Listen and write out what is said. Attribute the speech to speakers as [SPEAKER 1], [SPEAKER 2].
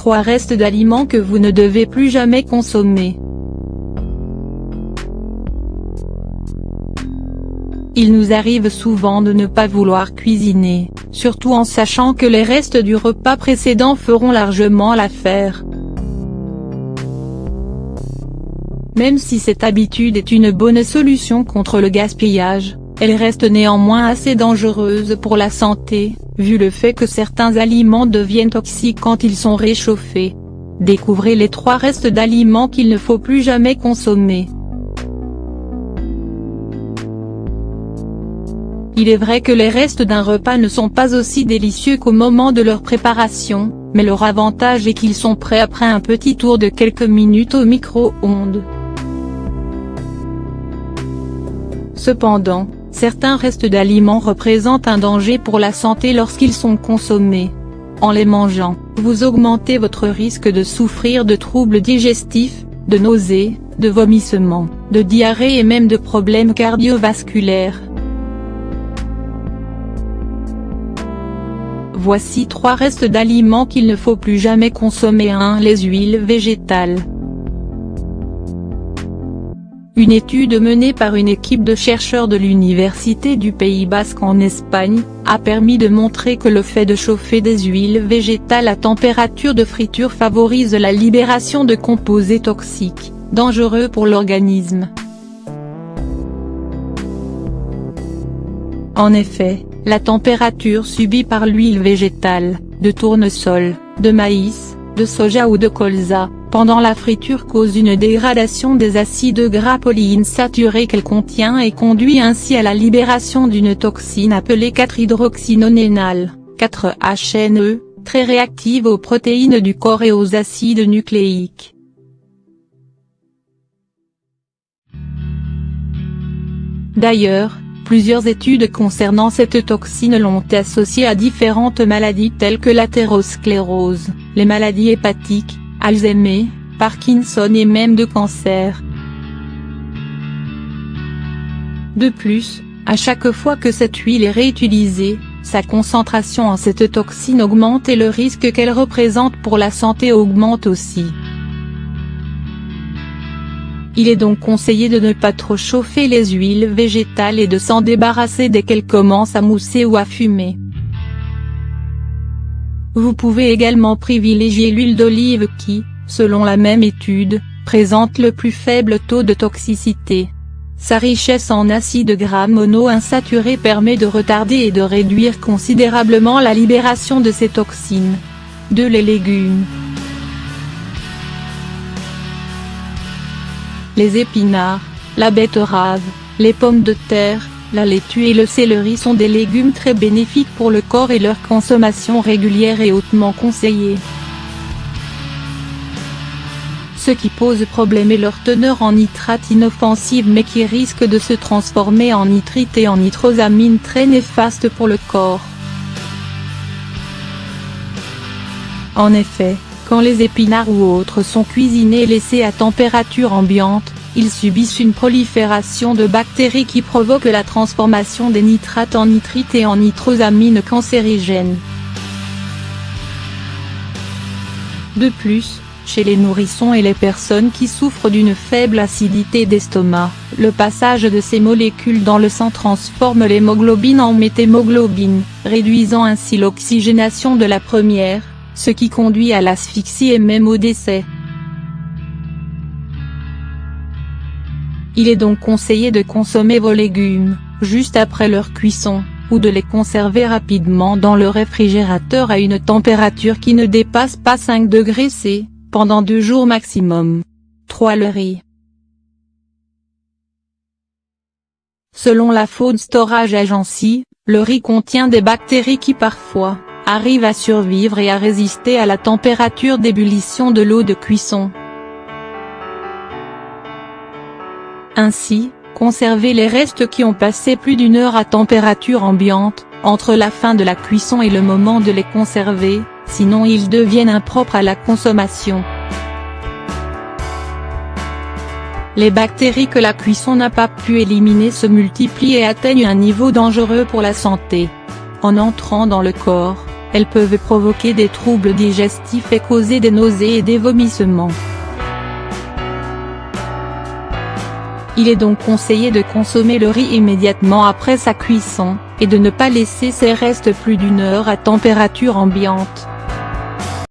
[SPEAKER 1] 3 restes d'aliments que vous ne devez plus jamais consommer. Il nous arrive souvent de ne pas vouloir cuisiner, surtout en sachant que les restes du repas précédent feront largement l'affaire. Même si cette habitude est une bonne solution contre le gaspillage, elle reste néanmoins assez dangereuse pour la santé, vu le fait que certains aliments deviennent toxiques quand ils sont réchauffés. Découvrez les 3 restes d'aliments qu'il ne faut plus jamais consommer. Il est vrai que les restes d'un repas ne sont pas aussi délicieux qu'au moment de leur préparation, mais leur avantage est qu'ils sont prêts après un petit tour de quelques minutes au micro-ondes. Cependant, certains restes d'aliments représentent un danger pour la santé lorsqu'ils sont consommés. En les mangeant, vous augmentez votre risque de souffrir de troubles digestifs, de nausées, de vomissements, de diarrhée et même de problèmes cardiovasculaires. Voici 3 restes d'aliments qu'il ne faut plus jamais consommer. 1. Les huiles végétales. Une étude menée par une équipe de chercheurs de l'Université du Pays Basque en Espagne, a permis de montrer que le fait de chauffer des huiles végétales à température de friture favorise la libération de composés toxiques, dangereux pour l'organisme. En effet, la température subie par l'huile végétale, de tournesol, de maïs, de soja ou de colza, pendant la friture cause une dégradation des acides gras polyinsaturés qu'elle contient et conduit ainsi à la libération d'une toxine appelée 4-hydroxynonénal, 4-HNE, très réactive aux protéines du corps et aux acides nucléiques. D'ailleurs, plusieurs études concernant cette toxine l'ont associée à différentes maladies telles que l'athérosclérose, les maladies hépatiques, Alzheimer, Parkinson et même de cancer. De plus, à chaque fois que cette huile est réutilisée, sa concentration en cette toxine augmente et le risque qu'elle représente pour la santé augmente aussi. Il est donc conseillé de ne pas trop chauffer les huiles végétales et de s'en débarrasser dès qu'elles commencent à mousser ou à fumer. Vous pouvez également privilégier l'huile d'olive qui, selon la même étude, présente le plus faible taux de toxicité. Sa richesse en acides gras monoinsaturés permet de retarder et de réduire considérablement la libération de ces toxines. 2. Les légumes. Les épinards, la betterave, les pommes de terre, la laitue et le céleri sont des légumes très bénéfiques pour le corps et leur consommation régulière est hautement conseillée. Ce qui pose problème est leur teneur en nitrate inoffensive mais qui risque de se transformer en nitrite et en nitrosamine très néfaste pour le corps. En effet, quand les épinards ou autres sont cuisinés et laissés à température ambiante, ils subissent une prolifération de bactéries qui provoque la transformation des nitrates en nitrite et en nitrosamine cancérigènes. De plus, chez les nourrissons et les personnes qui souffrent d'une faible acidité d'estomac, le passage de ces molécules dans le sang transforme l'hémoglobine en méthémoglobine, réduisant ainsi l'oxygénation de la première, ce qui conduit à l'asphyxie et même au décès. Il est donc conseillé de consommer vos légumes, juste après leur cuisson, ou de les conserver rapidement dans le réfrigérateur à une température qui ne dépasse pas 5 degrés C, pendant 2 jours maximum. 3. Le riz. Selon la Food Storage Agency, le riz contient des bactéries qui parfois, arrivent à survivre et à résister à la température d'ébullition de l'eau de cuisson. Ainsi, conservez les restes qui ont passé plus d'1 heure à température ambiante, entre la fin de la cuisson et le moment de les conserver, sinon ils deviennent impropres à la consommation. Les bactéries que la cuisson n'a pas pu éliminer se multiplient et atteignent un niveau dangereux pour la santé. En entrant dans le corps, elles peuvent provoquer des troubles digestifs et causer des nausées et des vomissements. Il est donc conseillé de consommer le riz immédiatement après sa cuisson, et de ne pas laisser ses restes plus d'1 heure à température ambiante.